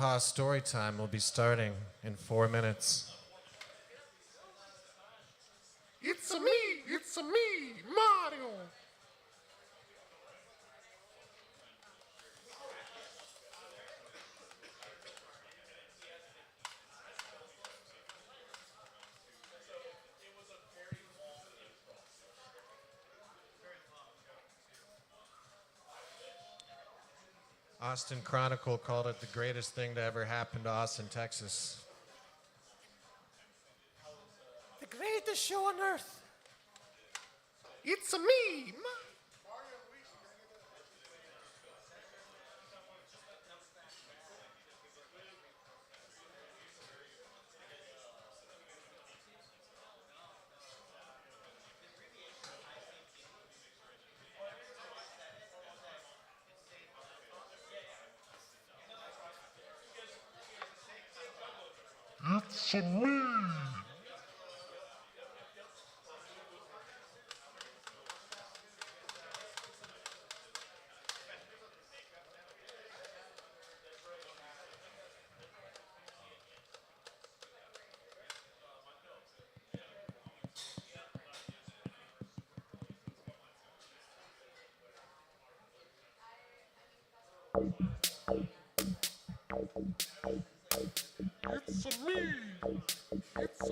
Ha Storytime will be starting in 4 minutes. It's a me, Mario. Austin Chronicle called it the greatest thing to ever happen to Austin, Texas. The greatest show on earth. It's a me, It's a me.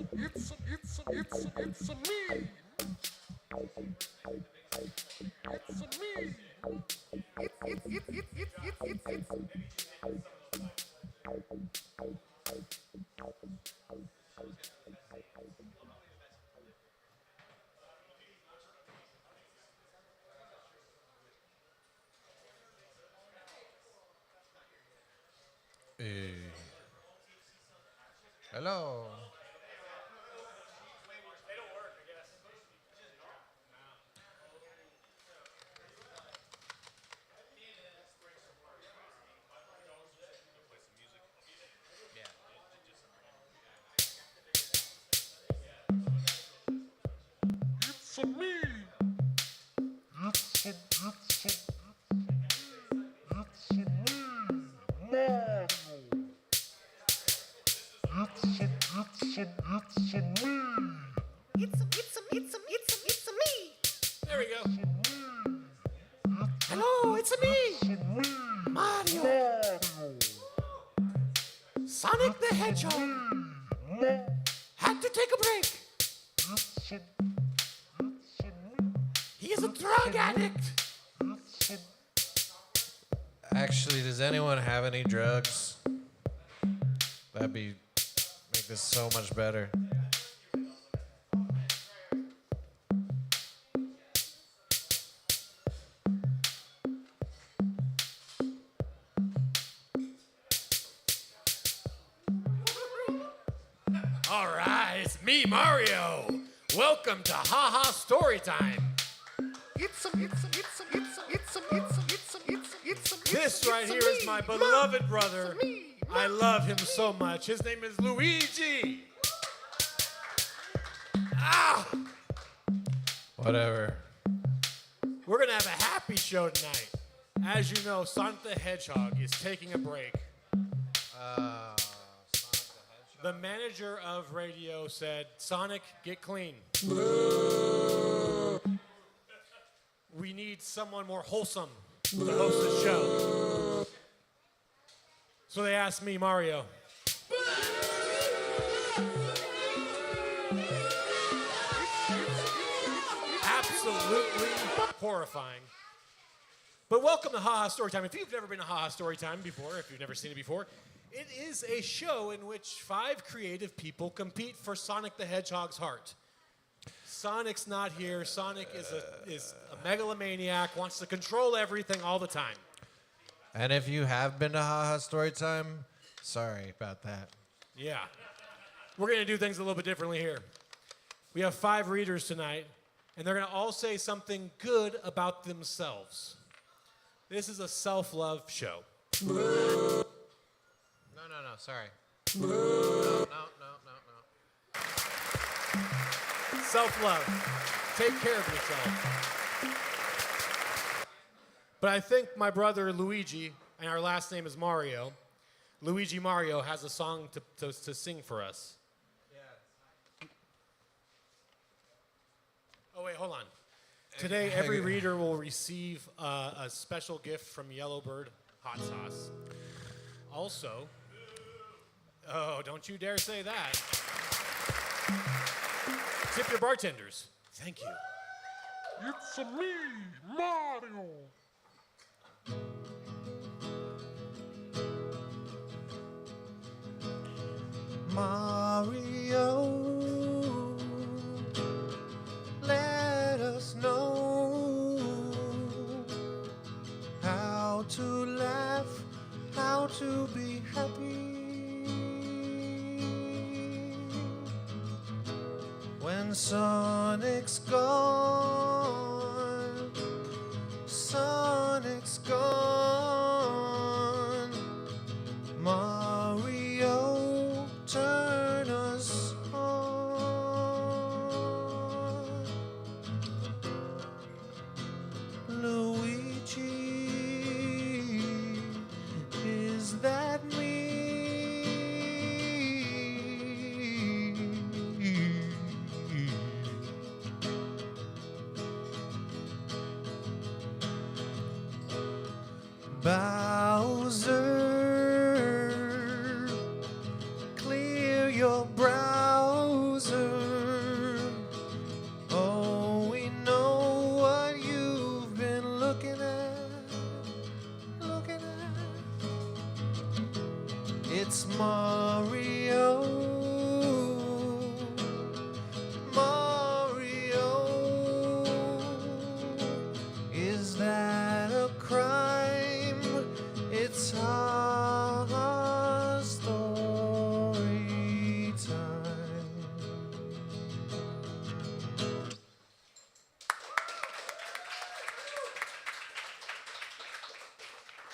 It's a me. It's a me. It's a me. It's. Hey. Hello. It's a me. It's a me, Mario. It's a me. It's a me. There we go. Hello, it's a me, Mario. Sonic the Hedgehog had to take a break. He is a drug addict. Actually, does anyone have any drugs? That'd make this so much better. All right, it's me, Mario. Welcome to Ha Ha Storytime. This right here is my beloved brother. I love him so much. His name is Luigi. Ah! Whatever. We're going to have a happy show tonight. As you know, Sonic the Hedgehog is taking a break. The manager of radio said, Sonic, get clean. We need someone more wholesome to host the show. So they asked me, Mario. Absolutely horrifying. But welcome to Ha Ha Storytime. If you've never been to Ha Ha Storytime before, if you've never seen it before, it is a show in which 5 creative people compete for Sonic the Hedgehog's heart. Sonic's not here. Sonic is a megalomaniac, wants to control everything all the time. And if you have been to Ha Ha Storytime, sorry about that. Yeah. We're going to do things a little bit differently here. We have 5 readers tonight, and they're going to all say something good about themselves. This is a self-love show. No, sorry. No. Self-love. Take care of yourself. But I think my brother Luigi, and our last name is Mario, Luigi Mario has a song to sing for us. Yeah. Oh, wait, hold on. Today, every reader will receive a special gift from Yellowbird Hot Sauce. Also, oh, don't you dare say that. Tip your bartenders. Thank you. It's a me, Mario. Mario, let us know how to laugh, how to be happy when Sonic's gone. Sonic's gone. Mario, turn us on. Luigi, is that me? Bowser, clear your browser. Oh, we know what you've been looking at. It's Mario. Mario, is that a crime? It's our story time.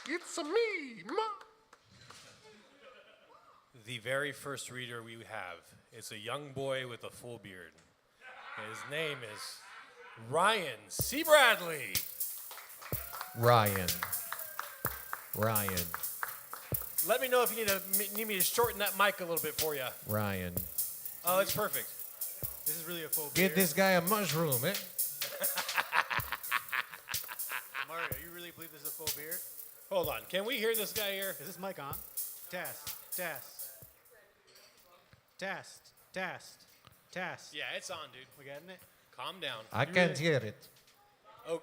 It's a me, The very first reader we have is a young boy with a full beard. His name is Ryan C. Bradley. Ryan. Let me know if you need me to shorten that mic a little bit for you. Ryan. Oh, it's perfect. This is really a full Get beard. this guy a mushroom, eh? Mario, you really believe this is a full beard? Hold on. Can we hear this guy here? Is this mic on? Test. Yeah, it's on, dude. We getting it? Calm down. I can't hear it. Oh,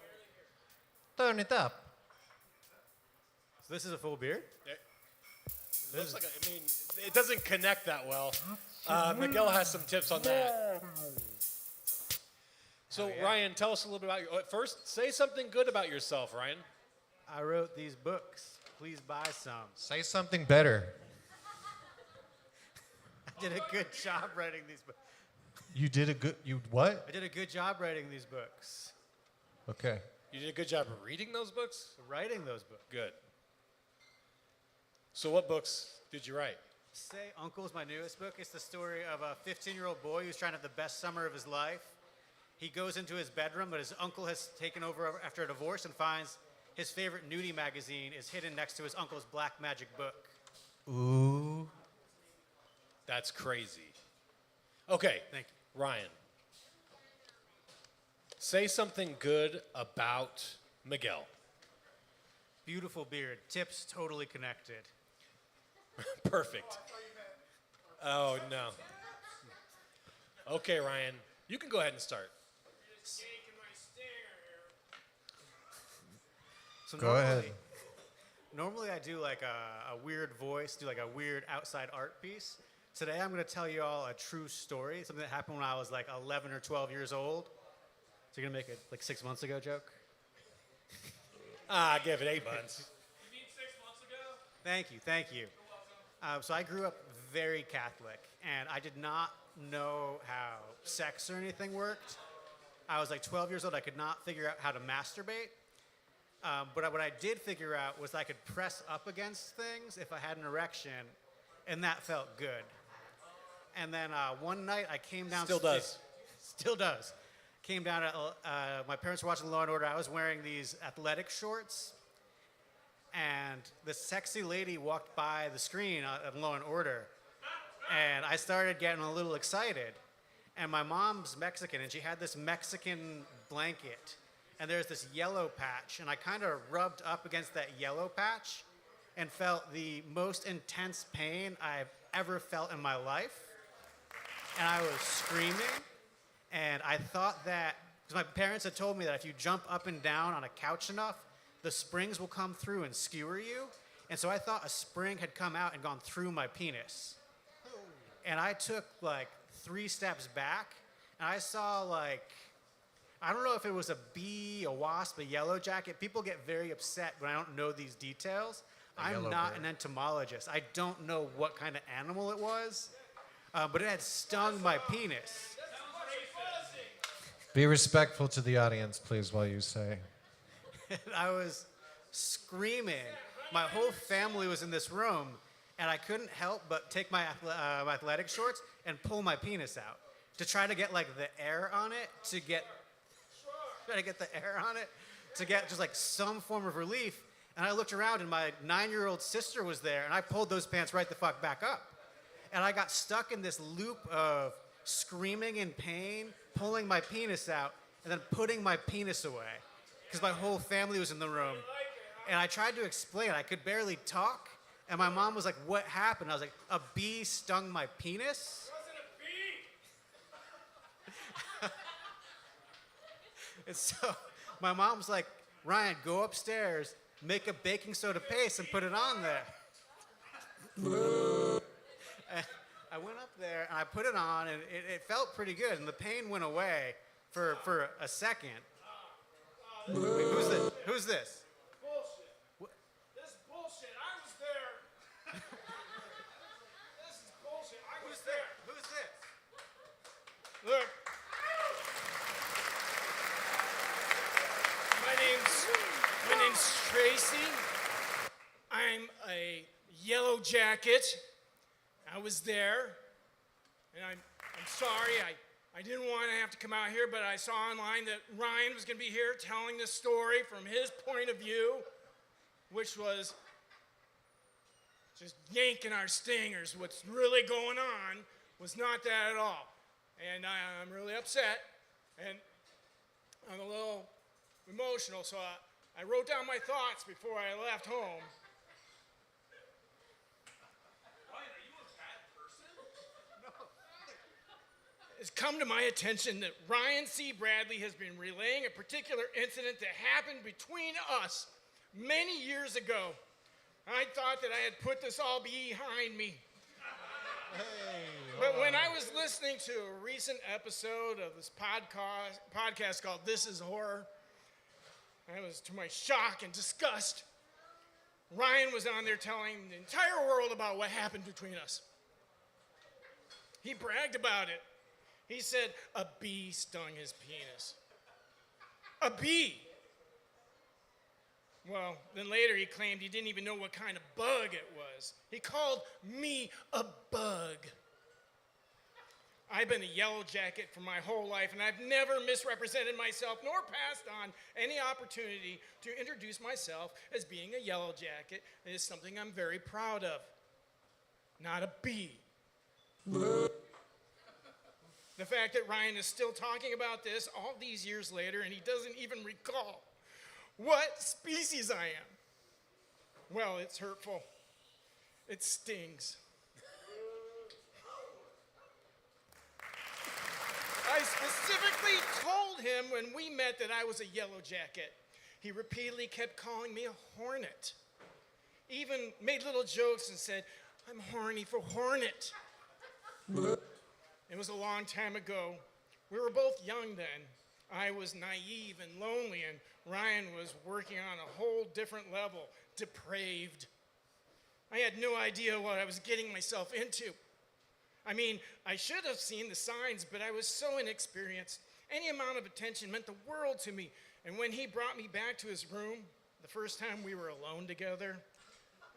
Turn it up. So this is a full beard? it looks like it doesn't connect that well. Miguel has some tips on that. So, Ryan, tell us a little bit about first, say something good about yourself, Ryan. I wrote these books. Please buy some. Say something better. I did a good job writing these books. You did a good. You what? I did a good job writing these books. Okay. You did a good job of reading those books? Writing those books. Good. So what books did you write? Say Uncle is my newest book. It's the story of a 15-year-old boy who's trying to have the best summer of his life. He goes into his bedroom, but his uncle has taken over after a divorce and finds his favorite nudie magazine is hidden next to his uncle's black magic book. Ooh. That's crazy. Okay, Thank you. Ryan. Say something good about Miguel. Beautiful beard. Tips totally connected. Perfect. Oh, no. Okay, Ryan. You can go ahead and start. So Go ahead. Normally I do like a weird voice, do like a weird outside art piece. Today I'm going to tell you all a true story, something that happened when I was like 11 or 12 years old. So you're going to make a like 6 months ago joke? Give it 8 months. You mean 6 months ago? Thank you. So I grew up very Catholic, and I did not know how sex or anything worked. I was like 12 years old. I could not figure out how to masturbate. But what I did figure out was I could press up against things if I had an erection, and that felt good. And then one night I came down. Still does. Still does. Came down. My parents were watching Law and Order. I was wearing these athletic shorts, and this sexy lady walked by the screen at Law and Order, and I started getting a little excited. And my mom's Mexican, and she had this Mexican blanket, and there's this yellow patch, and I kind of rubbed up against that yellow patch and felt the most intense pain I've ever felt in my life. And I was screaming, and I thought that, because my parents had told me that if you jump up and down on a couch enough, the springs will come through and skewer you. And so I thought a spring had come out and gone through my penis. And I took like 3 steps back, and I saw like, I don't know if it was a bee, a wasp, a yellow jacket. People get very upset when I don't know these details. I'm not an entomologist. I don't know what kind of animal it was, but it had stung my penis. Be respectful to the audience, please, while you say. And I was screaming. My whole family was in this room, and I couldn't help but take my athletic shorts and pull my penis out to try to get like the air on it, to get just like some form of relief. And I looked around, and my 9-year-old sister was there, and I pulled those pants right the fuck back up. And I got stuck in this loop of screaming in pain, pulling my penis out, and then putting my penis away because my whole family was in the room. And I tried to explain. I could barely talk. And my mom was like, "What happened?" I was like, "A bee stung my penis." It wasn't a bee. And so my mom was like, "Ryan, go upstairs, make a baking soda paste, and put it on there." And I went up there, and I put it on, and it felt pretty good. And the pain went away for a second. Wait, who's this? Bullshit. This is bullshit. I was there. This is bullshit. I was there. Who's this? Look. My name's Tracy. I'm a yellow jacket. I was there, and I'm sorry. I didn't want to have to come out here, but I saw online that Ryan was going to be here telling the story from his point of view, which was just yanking our stingers. What's really going on was not that at all. And I'm really upset, and I'm a little emotional, so I wrote down my thoughts before I left home. It's come to my attention that Ryan C. Bradley has been relaying a particular incident that happened between us many years ago. I thought that I had put this all behind me. But when I was listening to a recent episode of this podcast called This Is Horror, I was, to my shock and disgust, Ryan was on there telling the entire world about what happened between us. He bragged about it. He said a bee stung his penis. A bee! Well, then later he claimed he didn't even know what kind of bug it was. He called me a bug. I've been a yellow jacket for my whole life, and I've never misrepresented myself nor passed on any opportunity to introduce myself as being a yellow jacket. It is something I'm very proud of. Not a bee. The fact that Ryan is still talking about this all these years later, and he doesn't even recall what species I am. Well, it's hurtful. It stings. I specifically told him when we met that I was a yellow jacket. He repeatedly kept calling me a hornet. Even made little jokes and said, "I'm horny for hornet." It was a long time ago. We were both young then. I was naive and lonely, and Ryan was working on a whole different level, depraved. I had no idea what I was getting myself into. I mean, I should have seen the signs, but I was so inexperienced. Any amount of attention meant the world to me. And when he brought me back to his room, the first time we were alone together,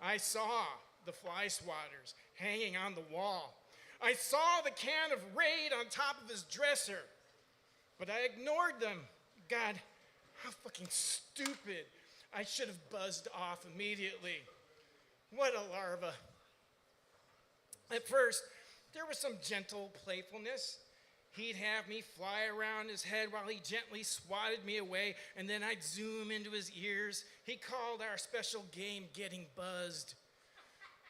I saw the fly swatters hanging on the wall. I saw the can of Raid on top of his dresser, but I ignored them. God, how fucking stupid. I should have buzzed off immediately. What a larva. At first, there was some gentle playfulness. He'd have me fly around his head while he gently swatted me away, and then I'd zoom into his ears. He called our special game Getting Buzzed.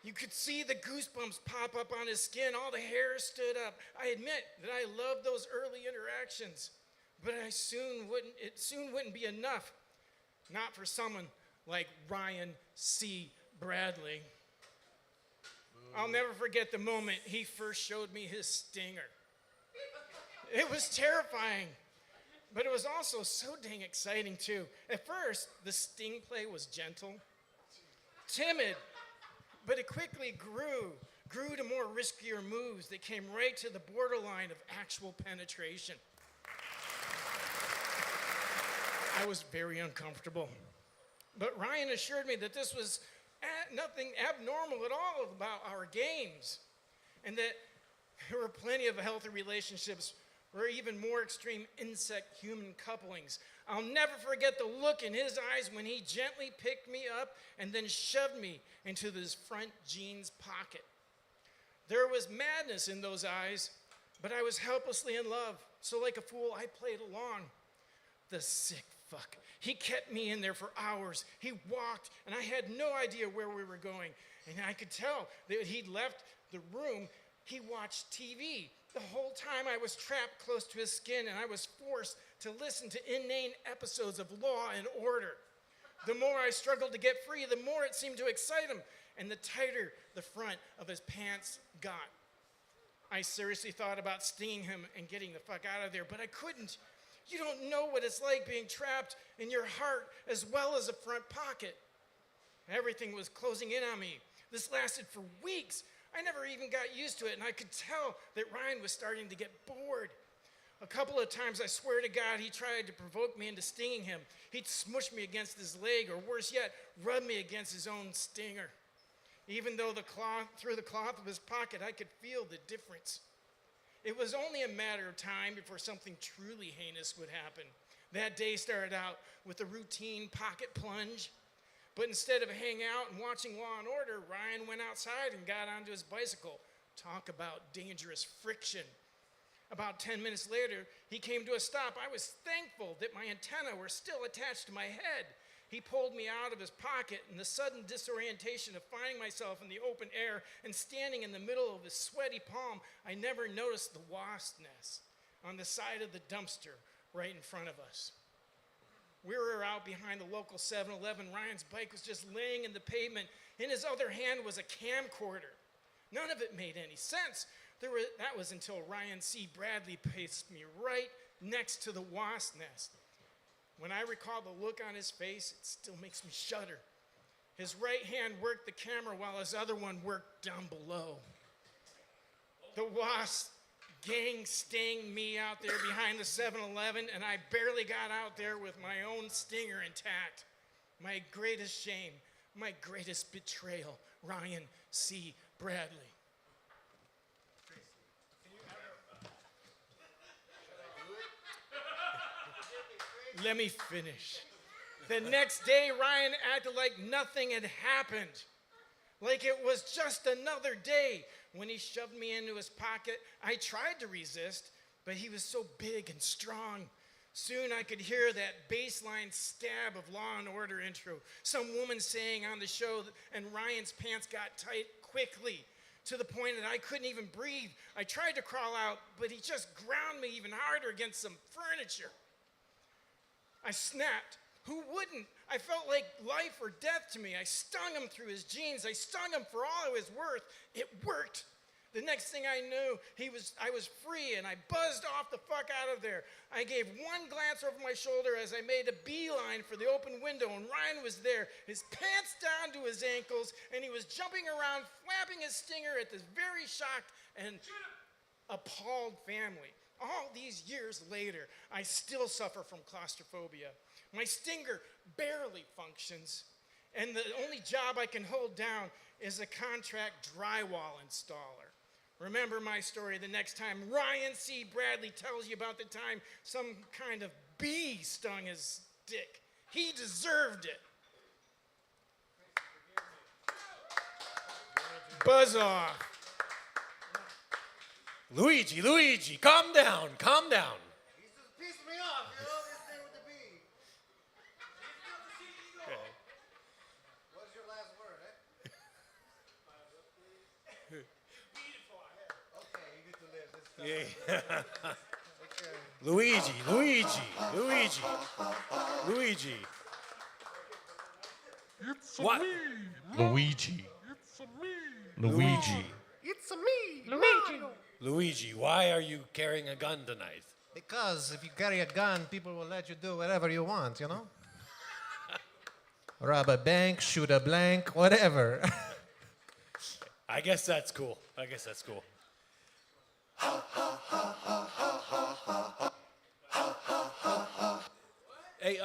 You could see the goosebumps pop up on his skin. All the hair stood up. I admit that I loved those early interactions, but it soon wouldn't be enough. Not for someone like Ryan C. Bradley. I'll never forget the moment he first showed me his stinger. It was terrifying, but it was also so dang exciting too. At first, the sting play was gentle, timid, but it quickly grew to more riskier moves that came right to the borderline of actual penetration. I was very uncomfortable, but Ryan assured me that this was nothing abnormal at all about our games, and that there were plenty of healthy relationships or even more extreme insect-human couplings. I'll never forget the look in his eyes when he gently picked me up and then shoved me into his front jeans pocket. There was madness in those eyes, but I was helplessly in love. So like a fool, I played along. The sick fuck. He kept me in there for hours. He walked, and I had no idea where we were going. And I could tell that he'd left the room. He watched TV. The whole time I was trapped close to his skin, and I was forced to listen to inane episodes of Law and Order. The more I struggled to get free, the more it seemed to excite him, and the tighter the front of his pants got. I seriously thought about stinging him and getting the fuck out of there, but I couldn't. You don't know what it's like being trapped in your heart as well as a front pocket. Everything was closing in on me. This lasted for weeks. I never even got used to it, and I could tell that Ryan was starting to get bored. A couple of times, I swear to God, he tried to provoke me into stinging him. He'd smush me against his leg, or worse yet, rub me against his own stinger. Even though through the cloth of his pocket, I could feel the difference. It was only a matter of time before something truly heinous would happen. That day started out with a routine pocket plunge. But instead of hanging out and watching Law and Order, Ryan went outside and got onto his bicycle. Talk about dangerous friction. About 10 minutes later, he came to a stop. I was thankful that my antennae were still attached to my head. He pulled me out of his pocket, and the sudden disorientation of finding myself in the open air and standing in the middle of his sweaty palm, I never noticed the wasp nest on the side of the dumpster right in front of us. We were out behind the local 7-Eleven. Ryan's bike was just laying in the pavement. In his other hand was a camcorder. None of it made any sense. That was until Ryan C. Bradley placed me right next to the wasp nest. When I recall the look on his face, it still makes me shudder. His right hand worked the camera while his other one worked down below. The wasp gang sting me out there behind the 7-Eleven, and I barely got out there with my own stinger intact. My greatest shame, my greatest betrayal, Ryan C. Bradley. Let me finish. The next day, Ryan acted like nothing had happened. Like it was just another day. When he shoved me into his pocket, I tried to resist, but he was so big and strong. Soon I could hear that baseline stab of Law and Order intro. Some woman saying on the show, and Ryan's pants got tight quickly to the point that I couldn't even breathe. I tried to crawl out, but he just ground me even harder against some furniture. I snapped. Who wouldn't? I felt like life or death to me. I stung him through his jeans. I stung him for all I was worth. It worked. The next thing I knew, I was free, and I buzzed off the fuck out of there. I gave one glance over my shoulder as I made a beeline for the open window, and Ryan was there, his pants down to his ankles, and he was jumping around, flapping his stinger at this very shocked and appalled family. All these years later, I still suffer from claustrophobia. My stinger barely functions, and the only job I can hold down is a contract drywall installer. Remember my story the next time Ryan C. Bradley tells you about the time some kind of bee stung his dick. He deserved it. Buzz off. Luigi, calm down, calm down. He's just pissing me off, you know, this thing with the B. What's your last word, eh? Okay, you get to live this time. Yeah. Okay. Luigi. What? Luigi. Luigi. It's a me, Luigi, why are you carrying a gun tonight? Because if you carry a gun, people will let you do whatever you want, you know? Rob a bank, shoot a blank, whatever. I guess that's cool. Hey,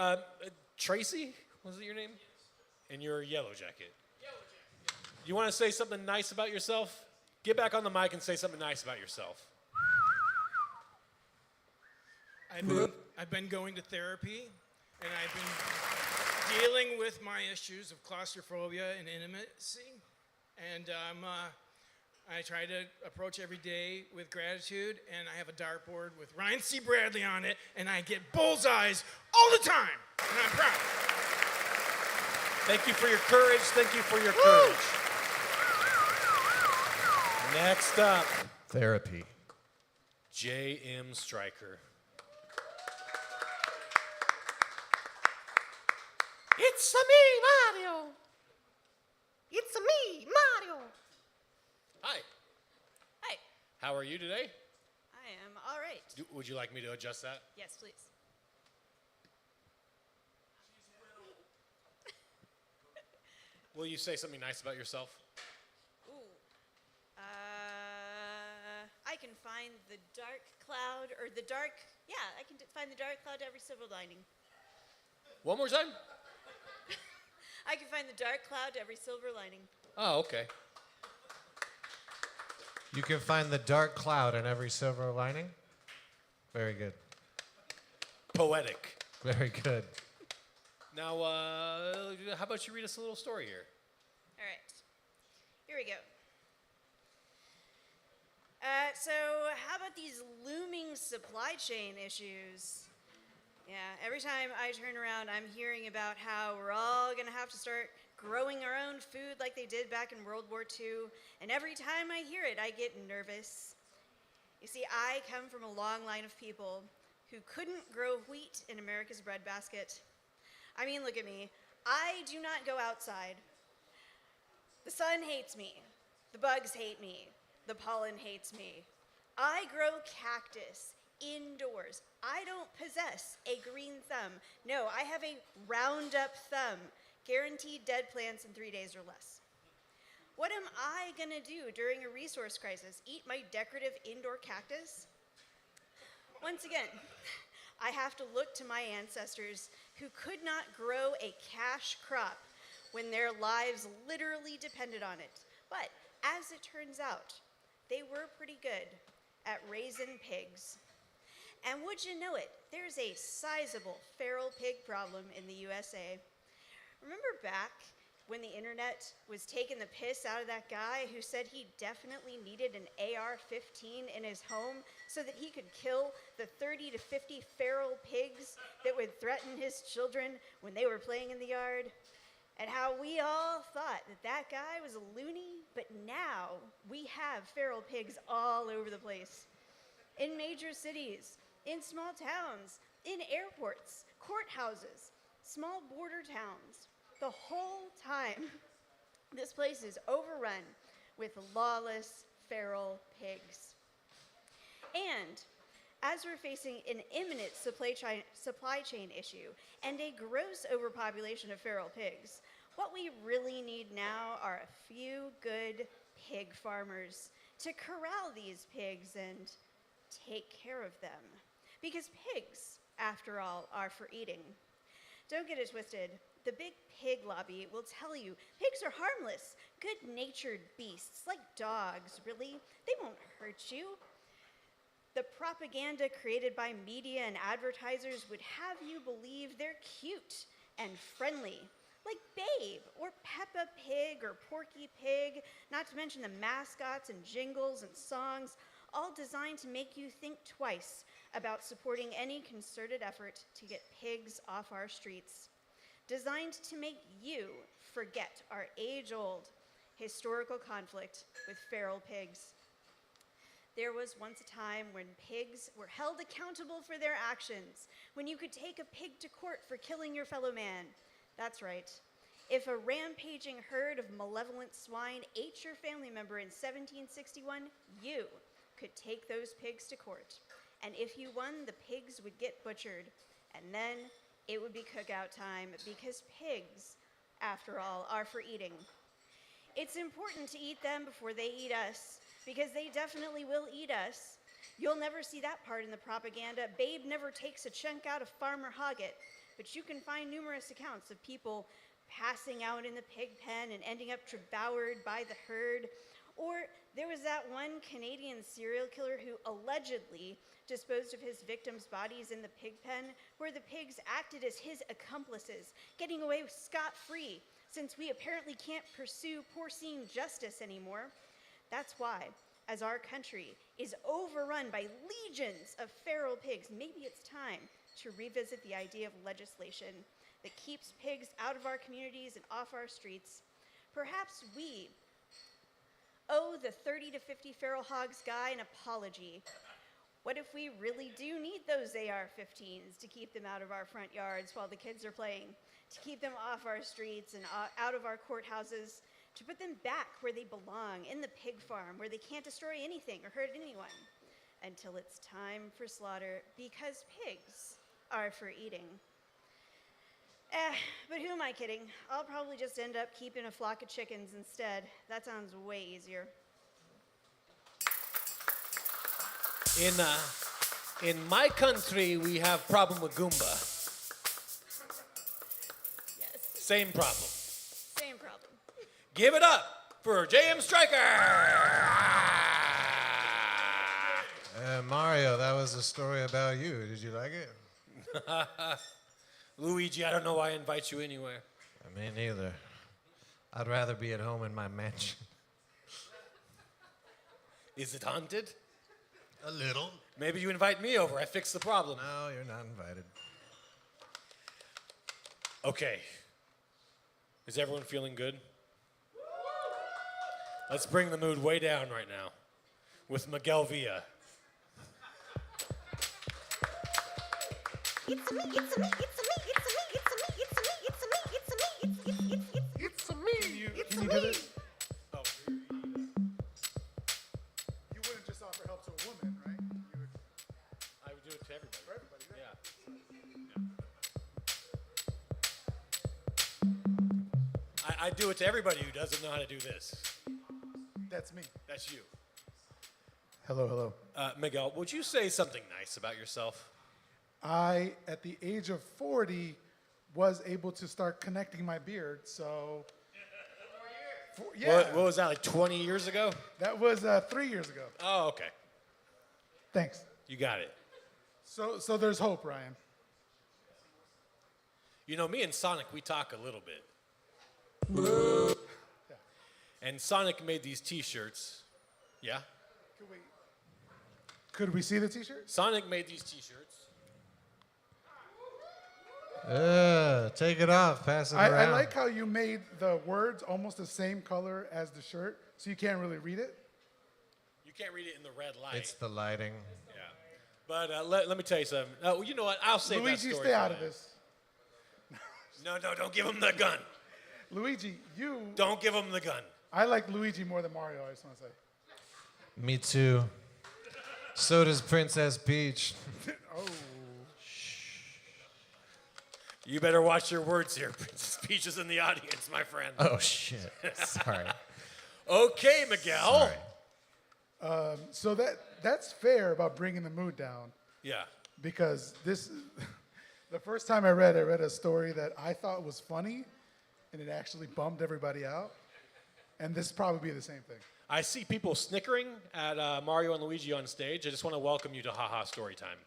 Tracy, was it your name? And your yellow jacket. You want to say something nice about yourself? Get back on the mic and say something nice about yourself. I've been going to therapy, and I've been dealing with my issues of claustrophobia and intimacy. And I try to approach every day with gratitude, and I have a dartboard with Ryan C. Bradley on it, and I get bullseyes all the time, and I'm proud. Thank you for your courage. Courage. Next up, Therapy. J.M. Stryker. It's a me, Mario. It's a me, Mario. Hi. Hi, How are you today? I am all right. Would you like me to adjust that? Yes, please. Will you say something nice about yourself? Ooh. I can find the dark cloud, or the dark, yeah, I can find the dark cloud to every silver lining. One more time? I can find the dark cloud to every silver lining. Oh, okay. You can find the dark cloud in every silver lining. Very good. Poetic. Very good. Now, how about you read us a little story here? All right, here we go. So how about these looming supply chain issues? Yeah, every time I turn around, I'm hearing about how we're all gonna have to start growing our own food like they did back in World War II. And every time I hear it, I get nervous. You see, I come from a long line of people who couldn't grow wheat in America's breadbasket. I mean, look at me. I do not go outside. The sun hates me. The bugs hate me. The pollen hates me. I grow cactus indoors. I don't possess a green thumb. No, I have a Roundup thumb. Guaranteed dead plants in 3 days or less. What am I gonna do during a resource crisis? Eat my decorative indoor cactus? Once again, I have to look to my ancestors who could not grow a cash crop when their lives literally depended on it. But as it turns out, they were pretty good at raising pigs. And would you know it, there's a sizable feral pig problem in the USA. Remember back when the internet was taking the piss out of that guy who said he definitely needed an AR-15 in his home so that he could kill the 30 to 50 feral pigs that would threaten his children when they were playing in the yard? And how we all thought that that guy was a loony, but now we have feral pigs all over the place. In major cities, in small towns, in airports, courthouses, small border towns. The whole time, this place is overrun with lawless feral pigs. And as we're facing an imminent supply chain issue and a gross overpopulation of feral pigs, what we really need now are a few good pig farmers to corral these pigs and take care of them. Because pigs, after all, are for eating. Don't get it twisted. The big pig lobby will tell you pigs are harmless, good-natured beasts, like dogs, really. They won't hurt you. The propaganda created by media and advertisers would have you believe they're cute and friendly, like Babe or Peppa Pig or Porky Pig, not to mention the mascots and jingles and songs, all designed to make you think twice about supporting any concerted effort to get pigs off our streets. Designed to make you forget our age-old historical conflict with feral pigs. There was once a time when pigs were held accountable for their actions, when you could take a pig to court for killing your fellow man. That's right. If a rampaging herd of malevolent swine ate your family member in 1761, you could take those pigs to court. And if you won, the pigs would get butchered. And then it would be cookout time, because pigs, after all, are for eating. It's important to eat them before they eat us, because they definitely will eat us. You'll never see that part in the propaganda. Babe never takes a chunk out of Farmer Hoggett, but you can find numerous accounts of people passing out in the pig pen and ending up devoured by the herd. Or there was that one Canadian serial killer who allegedly disposed of his victims' bodies in the pig pen, where the pigs acted as his accomplices, getting away scot-free, since we apparently can't pursue porcine justice anymore. That's why, as our country is overrun by legions of feral pigs, maybe it's time to revisit the idea of legislation that keeps pigs out of our communities and off our streets. Perhaps we owe the 30 to 50 feral hogs guy an apology. What if we really do need those AR-15s to keep them out of our front yards while the kids are playing, to keep them off our streets and out of our courthouses, to put them back where they belong, in the pig farm, where they can't destroy anything or hurt anyone, until it's time for slaughter, because pigs are for eating. But who am I kidding? I'll probably just end up keeping a flock of chickens instead. That sounds way easier. In my country, we have problem with Goomba. Yes, Same problem. same problem. Give it up for J.M. Stryker! Mario, that was a story about you. Did you like it? Luigi, I don't know why I invite you anywhere. Me neither. I'd rather be at home in my mansion. Is it haunted? A little. Maybe you invite me over. I fix the problem. No, you're not invited. Okay. Is everyone feeling good? Let's bring the mood way down right now with Miguel Villa. It's me, it's me, it's me, it's me, it's me, it's me, it's me, it's me, it's me, it's me. Oh. You wouldn't just offer help to a woman, right? You would I would do it to everybody. for everybody, right? Yeah. I do it to everybody who doesn't know how to do this. That's me. That's you. Hello, hello. Miguel, would you say something nice about yourself? I, at the age of 40, was able to start connecting my beard, so. Yeah, What was that, like 20 years ago? that was 3 years ago. Oh, okay. Thanks. You got it. So there's hope, Ryan. You know, me and Sonic, we talk a little bit. And Sonic made these T-shirts. Yeah? Could we see the T-shirt? Sonic made these T-shirts. Take it off. Pass it I around. like how you made the words almost the same color as the shirt, so you can't really read it. You can't read it in the red light. It's the lighting. Yeah. But let me tell you something. You know what? I'll save that Luigi, story stay for out of later. this. No, don't give him the gun. Luigi, you. Don't give him the gun. I like Luigi more than Mario, I just want to say. Me too. So does Princess Peach. Oh. You better watch your words here. Princess Peach is in the audience, my friend. Oh, shit. Sorry. Okay, Miguel. Sorry. So that's fair about bringing the mood down, Yeah. because this, the first time I read a story that I thought was funny, and it actually bummed everybody out, and this probably be the same thing. I see people snickering at Mario and Luigi on stage. I just want to welcome you to Haha Storytime.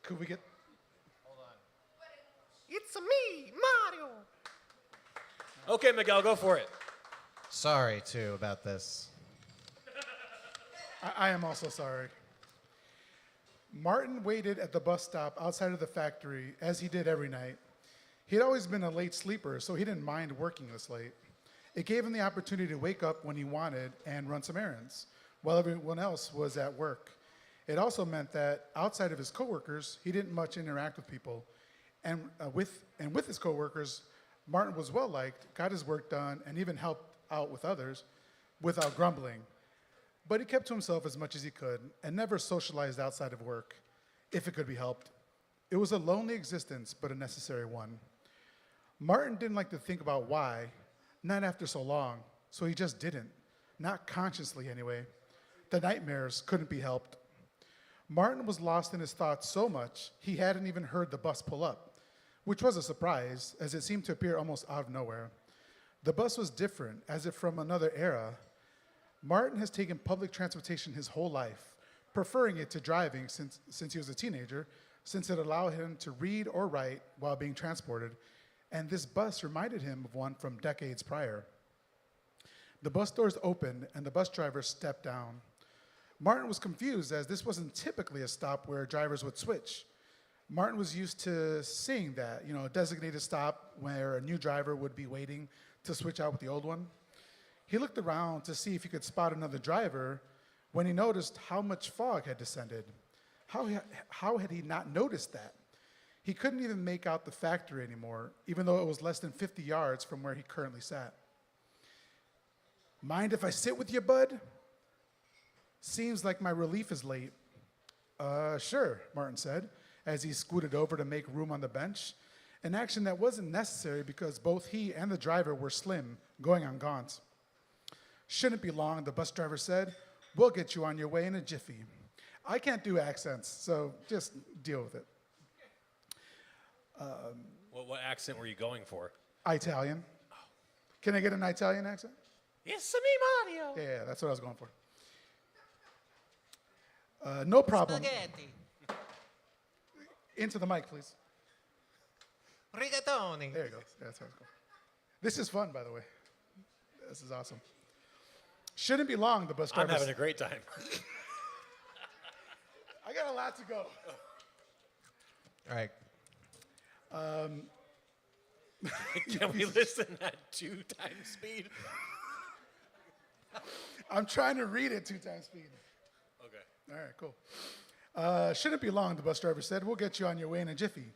Could we get? It's me, Mario. Okay, Miguel, go for it. Sorry, too, about this. I am also sorry. Martin waited at the bus stop outside of the factory as he did every night. He'd always been a late sleeper, so he didn't mind working this late. It gave him the opportunity to wake up when he wanted and run some errands, while everyone else was at work. It also meant that outside of his coworkers, he didn't much interact with people. And with his coworkers, Martin was well liked, got his work done, and even helped out with others without grumbling. But he kept to himself as much as he could and never socialized outside of work, if it could be helped. It was a lonely existence, but a necessary one. Martin didn't like to think about why, not after so long, so he just didn't. Not consciously, anyway. The nightmares couldn't be helped. Martin was lost in his thoughts so much, he hadn't even heard the bus pull up, which was a surprise, as it seemed to appear almost out of nowhere. The bus was different, as if from another era. Martin has taken public transportation his whole life, preferring it to driving since he was a teenager, since it allowed him to read or write while being transported, and this bus reminded him of one from decades prior. The bus doors opened, and the bus driver stepped down. Martin was confused, as this wasn't typically a stop where drivers would switch. Martin was used to seeing that, a designated stop where a new driver would be waiting to switch out with the old one. He looked around to see if he could spot another driver when he noticed how much fog had descended. How had he not noticed that? He couldn't even make out the factory anymore, even though it was less than 50 yards from where he currently sat. Mind if I sit with you, bud? Seems like my relief is late. Sure, Martin said, as he scooted over to make room on the bench, an action that wasn't necessary because both he and the driver were slim, going on gaunt. Shouldn't be long, the bus driver said. We'll get you on your way in a jiffy. I can't do accents, so just deal with it. What accent were you going for? Italian. Can I get an Italian accent? It's me, Mario. Yeah, that's what I was going for. No problem. Spaghetti. Into the mic, please. Rigatoni. There you go. Yeah, that's how it's going. This is fun, by the way. This is awesome. Shouldn't be long, the bus I'm driver. having a great time. I got a lot to go. All right. Can we listen at 2 times speed? I'm trying to read it 2 times speed. Okay. All right, cool. Shouldn't be long, the bus driver said. We'll get you on your way in a jiffy.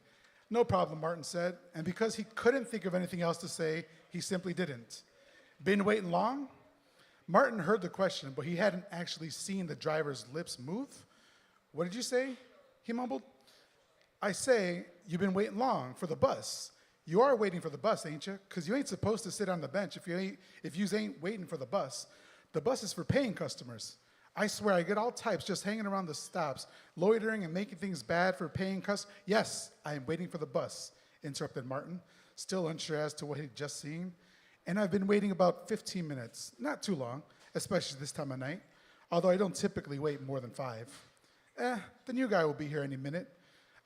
No problem, Martin said. And because he couldn't think of anything else to say, he simply didn't. Been waiting long? Martin heard the question, but he hadn't actually seen the driver's lips move. What did you say? He mumbled. I say, you've been waiting long for the bus. You are waiting for the bus, ain't you? Because you ain't supposed to sit on the bench if you ain't waiting for the bus. The bus is for paying customers. I swear, I get all types just hanging around the stops, loitering and making things bad for paying customers. Yes, I am waiting for the bus, interrupted Martin, still unsure as to what he'd just seen. And I've been waiting about 15 minutes. Not too long, especially this time of night, although I don't typically wait more than 5. The new guy will be here any minute.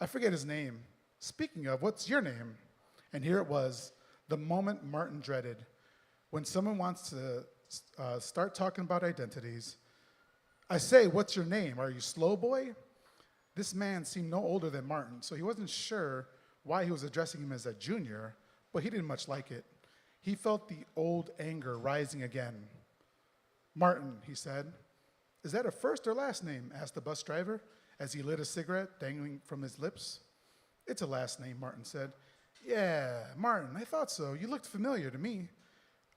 I forget his name. Speaking of, what's your name? And here it was, the moment Martin dreaded. When someone wants to start talking about identities, I say, what's your name? Are you Slow Boy? This man seemed no older than Martin, so he wasn't sure why he was addressing him as a junior, but he didn't much like it. He felt the old anger rising again. Martin, he said. Is that a first or last name? Asked the bus driver as he lit a cigarette dangling from his lips. It's a last name, Martin said. Yeah, Martin, I thought so. You looked familiar to me.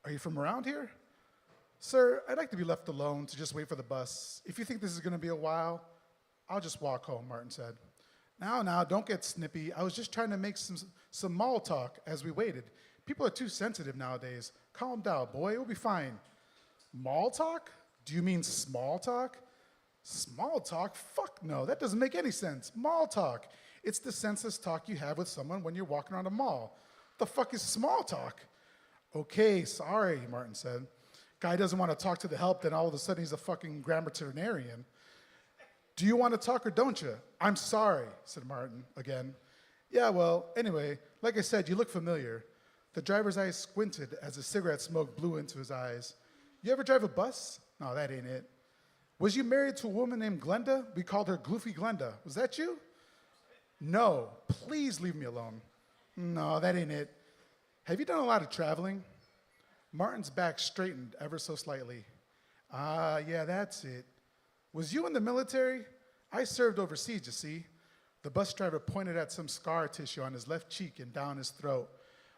Are you from around here? Sir, I'd like to be left alone to just wait for the bus. If you think this is going to be a while, I'll just walk home, Martin said. Now, don't get snippy. I was just trying to make some small talk as we waited. People are too sensitive nowadays. Calm down, boy. It'll be fine. Mall talk? Do you mean small talk? Small talk? Fuck no. That doesn't make any sense. Mall talk. It's the senseless talk you have with someone when you're walking around a mall. The fuck is small talk? Okay, sorry, Martin said. Guy doesn't want to talk to the help, then all of a sudden he's a fucking grammaritarian. Do you want to talk or don't you? I'm sorry, said Martin again. Yeah, well, anyway, like I said, you look familiar. The driver's eyes squinted as the cigarette smoke blew into his eyes. You ever drive a bus? No, that ain't it. Was you married to a woman named Glenda? We called her Gloofy Glenda. Was that you? No, please leave me alone. No, that ain't it. Have you done a lot of traveling? Martin's back straightened ever so slightly. Ah, yeah, that's it. Was you in the military? I served overseas, you see. The bus driver pointed at some scar tissue on his left cheek and down his throat.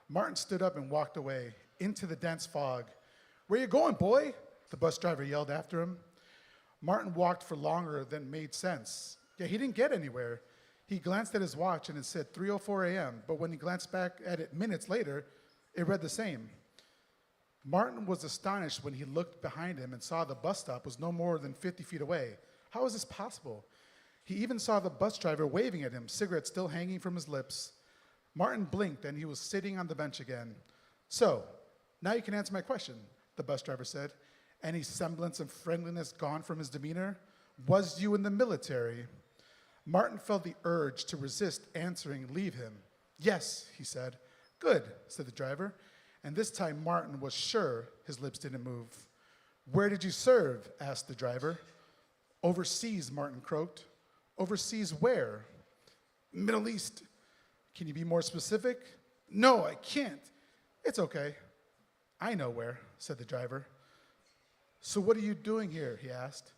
Martin stood up and walked away, into the dense fog. Where you going, boy? The bus driver yelled after him. Martin walked for longer than made sense. Yeah, he didn't get anywhere. He glanced at his watch and it said 3:04 a.m., but when he glanced back at it minutes later, it read the same. Martin was astonished when he looked behind him and saw the bus stop was no more than 50 feet away. How is this possible? He even saw the bus driver waving at him, cigarette still hanging from his lips. Martin blinked and he was sitting on the bench again. So, now you can answer my question, the bus driver said. Any semblance of friendliness gone from his demeanor? Was you in the military? Martin felt the urge to resist answering, leave him. Yes, he said. Good, said the driver. And this time Martin was sure his lips didn't move. Where did you serve? Asked the driver. Overseas, Martin croaked. Overseas where? Middle East. Can you be more specific? No, I can't. It's okay. I know where, said the driver. So what are you doing here? He asked.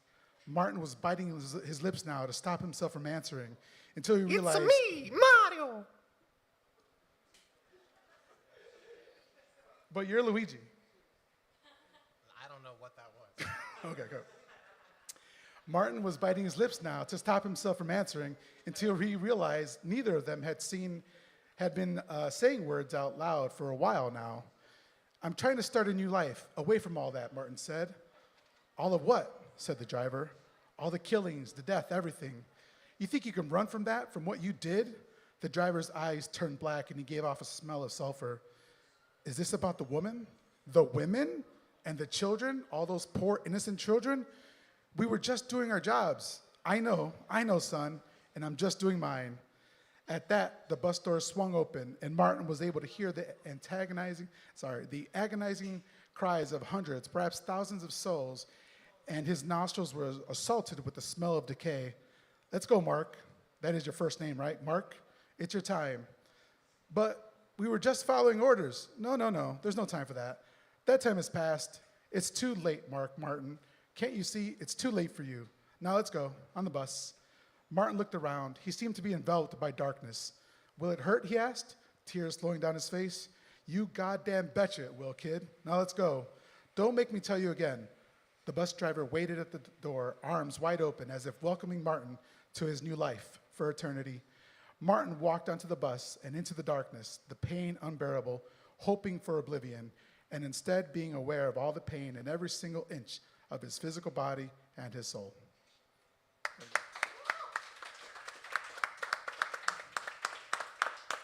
Martin was biting his lips now to stop himself from answering until he realized... It's me, Mario. But you're Luigi. I don't know what that was. Okay, go. Martin was biting his lips now to stop himself from answering until he realized neither of them had been saying words out loud for a while now. I'm trying to start a new life, away from all that, Martin said. All of what? Said the driver. All the killings, the death, everything. You think you can run from that, from what you did? The driver's eyes turned black and he gave off a smell of sulfur. Is this about the woman? The women? And the children? All those poor innocent children? We were just doing our jobs. I know, son, and I'm just doing mine. At that, the bus door swung open and Martin was able to hear the agonizing cries of hundreds, perhaps thousands of souls, and his nostrils were assaulted with the smell of decay. Let's go, Mark. That is your first name, right? Mark, it's your time. But we were just following orders. No, there's no time for that. That time has passed. It's too late, Martin. Can't you see? It's too late for you. Now let's go, on the bus. Martin looked around. He seemed to be enveloped by darkness. Will it hurt, he asked, tears flowing down his face. You goddamn betcha it will, kid. Now let's go. Don't make me tell you again. The bus driver waited at the door, arms wide open, as if welcoming Martin to his new life for eternity. Martin walked onto the bus and into the darkness, the pain unbearable, hoping for oblivion, and instead being aware of all the pain in every single inch of his physical body and his soul.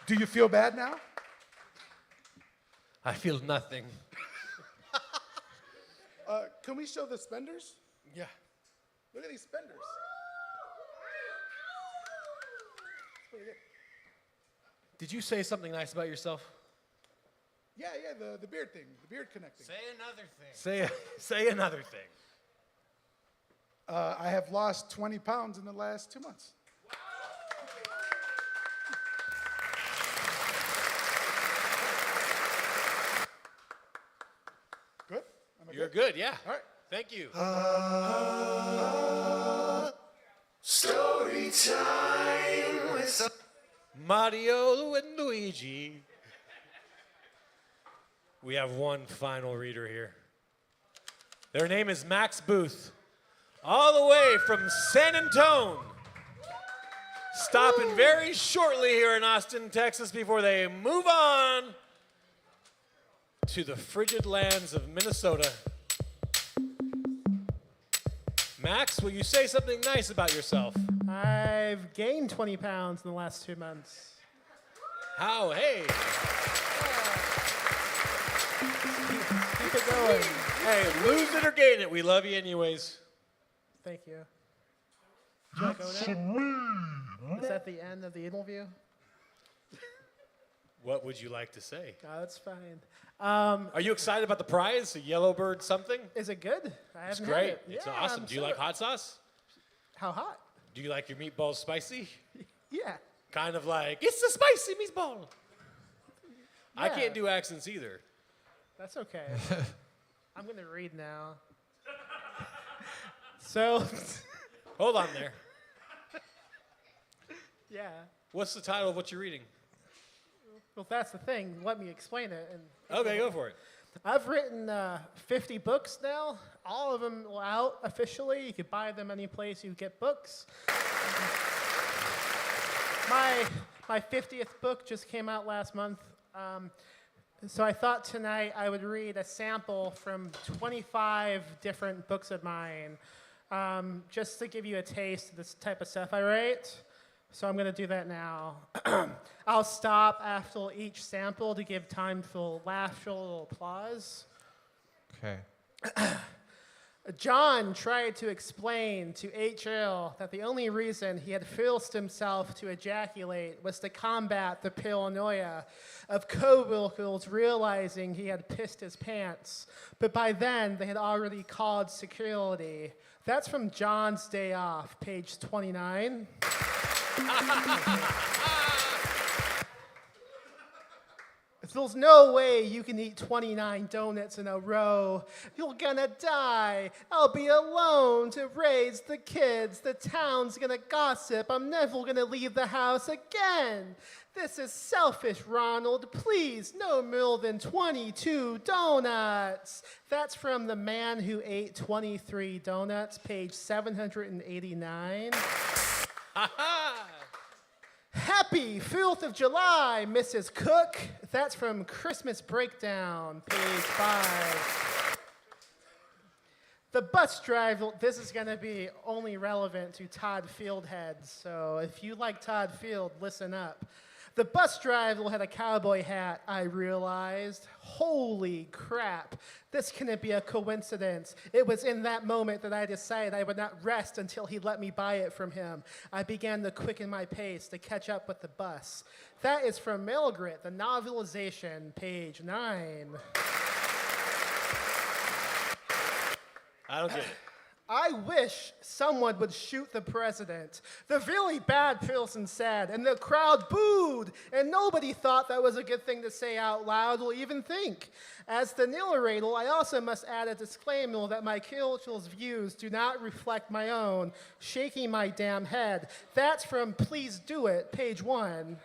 Do you feel bad now? I feel nothing. Can we show the spenders? Yeah. Look at these spenders. Did you say something nice about yourself? Yeah, the beard thing, the beard connecting. Say another thing. Say another thing. I have lost 20 pounds in the last 2 months. Good? Am I You're good? good, yeah. All right. Thank you. Story time with Mario and Luigi. We have one final reader here. Their name is Max Booth, all the way from San Antone. Stopping very shortly here in Austin, Texas, before they move on to the frigid lands of Minnesota. Max, will you say something nice about yourself? I've gained 20 pounds in the last 2 months. How? Hey. Keep it going. Hey, lose it or gain it. We love you anyways. Thank you. Do I go now? Is that the end of the interview? What would you like to say? No, that's fine. Are you excited about the prize? A Yellowbird something? Is it good? I It's haven't great. had it. It's Yeah, awesome. I'm Do you so- like hot sauce? How hot? Do you like your meatballs spicy? Yeah. Kind of like, it's a spicy meatball. I Yeah. can't do accents either. That's okay. I'm going to read now. So, Hold on there. yeah. What's the title of what you're reading? Well, that's the thing. Let me explain it. And Okay, go for it. I've written 50 books now. All of them are out officially. You can buy them any place you get books. My 50th book just came out last month. So I thought tonight I would read a sample from 25 different books of mine, just to give you a taste of this type of stuff I write. So I'm going to do that now. I'll stop after each sample to give time for laughter or applause. Okay. John tried to explain to H.L. that the only reason he had forced himself to ejaculate was to combat the paranoia of co-workers realizing he had pissed his pants. But by then, they had already called security. That's from John's Day Off, page 29. There's no way you can eat 29 donuts in a row. You're gonna die. I'll be alone to raise the kids. The town's gonna gossip. I'm never gonna leave the house again. This is selfish, Ronald. Please, no more than 22 donuts. That's from The Man Who Ate 23 Donuts, page 789. Happy 4th of July, Mrs. Cook. That's from Christmas Breakdown, page 5. The bus driver, this is going to be only relevant to Todd Field heads, so if you like Todd Field, listen up. The bus driver had a cowboy hat, I realized. Holy crap, this couldn't be a coincidence. It was in that moment that I decided I would not rest until he let me buy it from him. I began to quicken my pace to catch up with the bus. That is from Milgrit, the novelization, page 9. I don't get it. I wish someone would shoot the president. The really bad person said, and the crowd booed, and nobody thought that was a good thing to say out loud or even think. As the narrator, I also must add a disclaimer that my culture's views do not reflect my own, shaking my damn head. That's from Please Do It, page 1.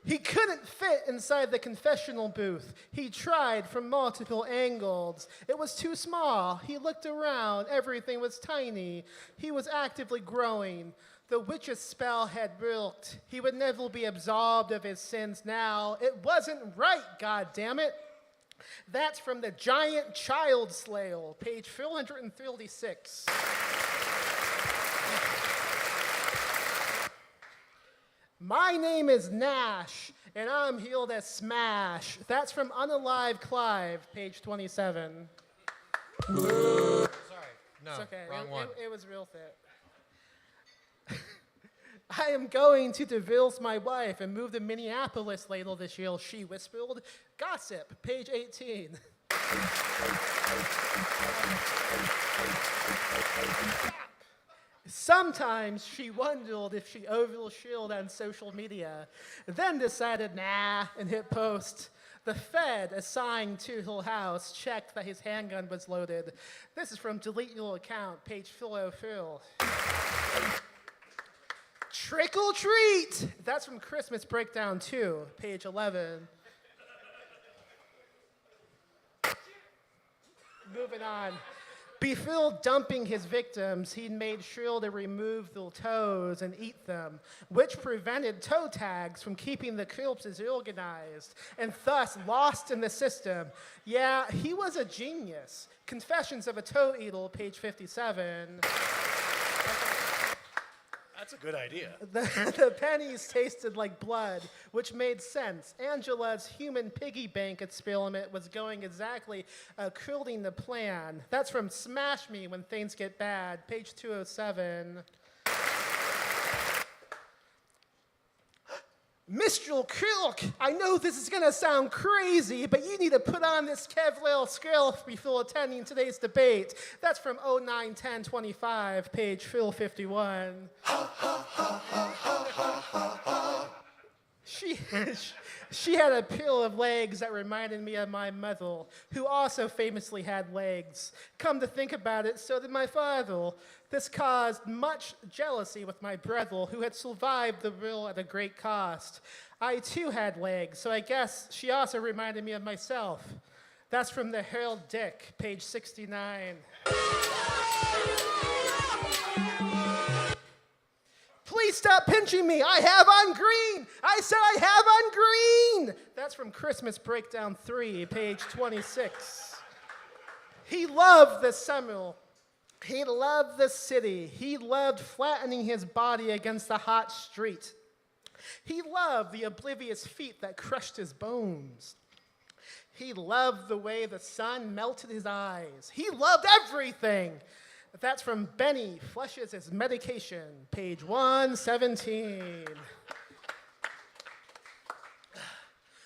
He couldn't fit inside the confessional booth. He tried from multiple angles. It was too small. He looked around. Everything was tiny. He was actively growing. The witch's spell had worked. He would never be absolved of his sins now. It wasn't right, goddammit. That's from The Giant Child Slayer, page 436. My name is Nash, and I'm here to smash. That's from Unalive Clive, page 27. Sorry. No, It's okay. wrong one. It was real fit. I am going to divorce my wife and move to Minneapolis later this year, she whispered. Gossip, page 18. Sometimes she wondered if she overshared on social media, then decided nah and hit post. The Fed assigned to her house checked that his handgun was loaded. This is from Delete Your Account, page 404. Trick or treat! That's from Christmas Breakdown 2, page 11. Moving on. Before dumping his victims, he made sure to remove their toes and eat them, which prevented toe tags from keeping the corpses organized and thus lost in the system. Yeah, he was a genius. Confessions of a Toe Eater, page 57. That's a good idea. The pennies tasted like blood, which made sense. Angela's human piggy bank experiment was going exactly according to plan. That's from Smash Me When Things Get Bad, page 207. Mr. Kirk, I know this is going to sound crazy, but you need to put on this Kevlar scalp before attending today's debate. That's from 091025, page Phil 51. She had a pair of legs that reminded me of my mother, who also famously had legs. Come to think about it, so did my father. This caused much jealousy with my brother, who had survived the war at a great cost. I too had legs, so I guess she also reminded me of myself. That's from the Herald Dick, page 69. Please stop pinching me. I have on green. I said I have on green. That's from Christmas Breakdown 3, page 26. He loved the summer. He loved the city. He loved flattening his body against the hot street. He loved the oblivious feet that crushed his bones. He loved the way the sun melted his eyes. He loved everything. That's from Benny Flushes His Medication, page 117.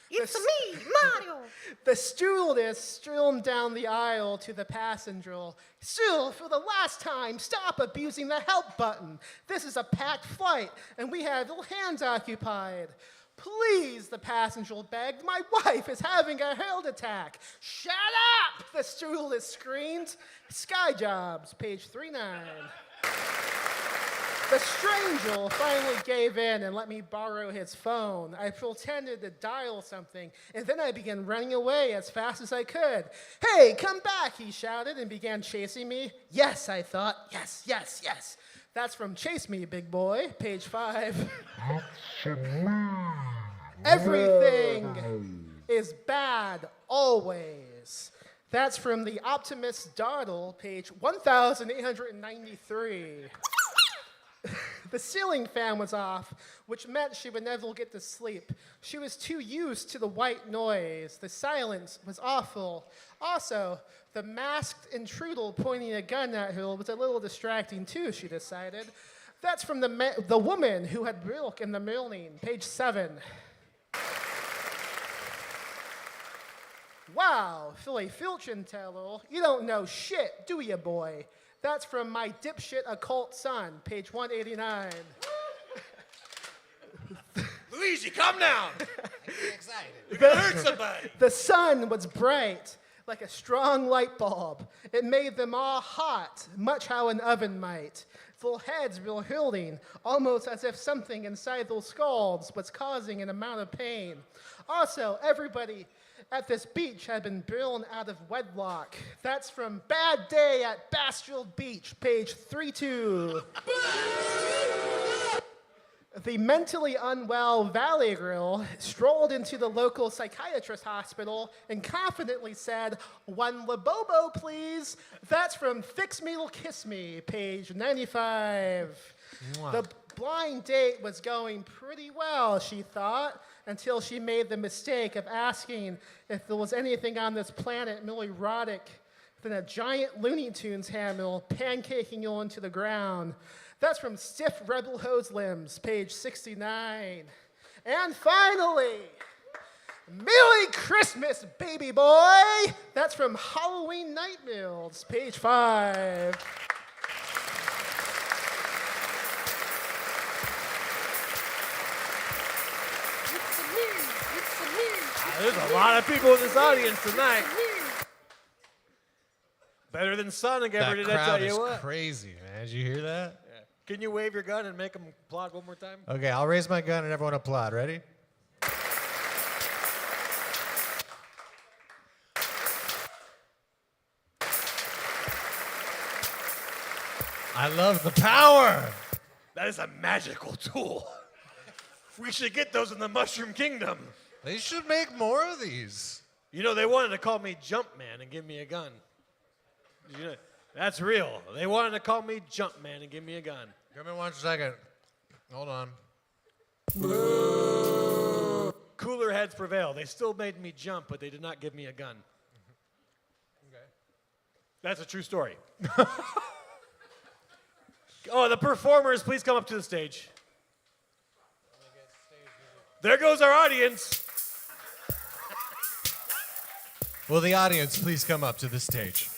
It's me, Mario. The stewardess streamed down the aisle to the passenger. Sir, for the last time, stop abusing the help button. This is a packed flight, and we have all hands occupied. Please, the passenger begged. My wife is having a heart attack. Shut up, the stewardess screamed. Sky Jobs, page 39. The stranger finally gave in and let me borrow his phone. I pretended to dial something, and then I began running away as fast as I could. Hey, come back, he shouted and began chasing me. Yes, I thought. Yes, yes, yes. That's from Chase Me, Big Boy, page 5. Everything is bad always. That's from The Optimist's Dawdle, page 1893. The ceiling fan was off, which meant she would never get to sleep. She was too used to the white noise. The silence was awful. Also, the masked intruder pointing a gun at her was a little distracting too, she decided. That's from the woman who had milk in the morning, page 7. Wow, Philly fortune teller, you don't know shit, do you, boy? That's from My Dipshit Occult Son, page 189. Luigi, calm down. I get excited. You're gonna hurt somebody. The sun was bright, like a strong light bulb. It made them all hot, much how an oven might. Their heads were hurting, almost as if something inside their skulls was causing an amount of pain. Also, everybody at this beach had been born out of wedlock. That's from Bad Day at Bastrel Beach, page 32. The mentally unwell Valley Girl strolled into the local psychiatrist hospital and confidently said, "One Labobo, please." That's from Fix Me or Kiss Me, page 95. The blind date was going pretty well, she thought, until she made the mistake of asking if there was anything on this planet more erotic than a giant Looney Tunes hammer pancaking you into the ground. That's from Stiff Rebel Hose Limbs, page 69. And finally, Merry Christmas, baby boy! That's from Halloween Nightmares, page 5. There's a lot of people in this audience tonight. Better than Sonic ever That did, I tell crowd you is what. crazy, man. Did you hear that? Can you wave your gun and make them applaud one more time? Okay, I'll raise my gun and everyone applaud. Ready? I love the power. That is a magical tool. We should get those in the Mushroom Kingdom. They should make more of these. You know, they wanted to call me Jumpman and give me a gun. Did you know? That's real. They wanted to call me Jumpman and give me a gun. Give me 1 second. Hold on. Cooler heads prevail. They still made me jump, but they did not give me a gun. Okay. That's a true story. Oh, the performers, please come up to the stage. There goes our audience. Will the audience please come up to the stage?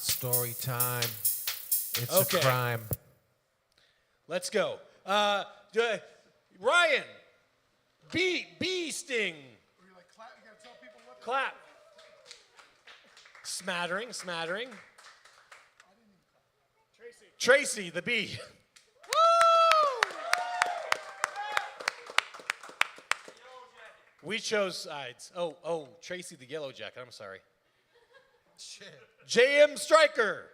Story time. It's Okay. a crime. Let's go. Ryan, bee sting. Clap. Smattering. Tracy, the bee. We chose sides. Oh, Tracy, the yellow jacket. I'm sorry. J.M. Stryker.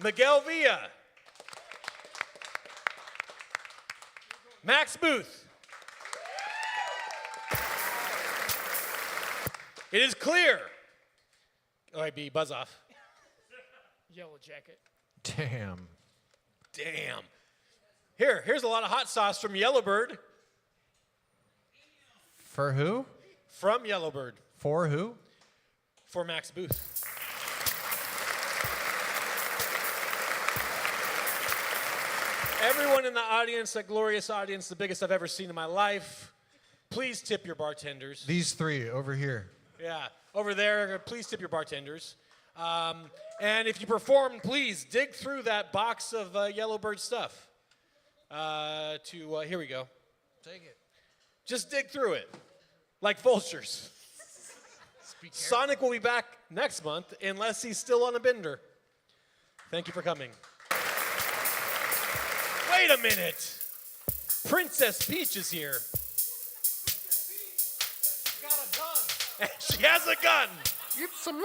Miguel Villa. Max Booth. It is clear. All right, B, buzz off. Yellow Jacket. Damn. Here's a lot of hot sauce from Yellowbird. For who? From Yellowbird. For who? For Max Booth. Everyone in the audience, that glorious audience, the biggest I've ever seen in my life, please tip your bartenders. These three over here. Yeah, over there, please tip your bartenders. And if you perform, please dig through that box of Yellowbird stuff. Here we go. Take it. Just dig through it, like vultures. Sonic will be back next month unless he's still on a bender. Thank you for coming. Wait a minute. Princess Peach is here. Got a gun. And she has a gun. It's a me,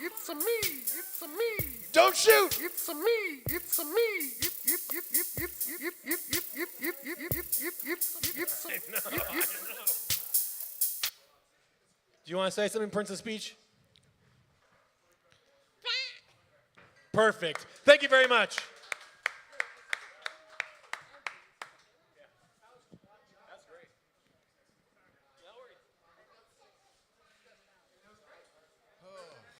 it's a me, it's a me. Don't shoot. It's a me, it's a me. Do you want to say something, Princess Peach? Perfect. Thank you very much.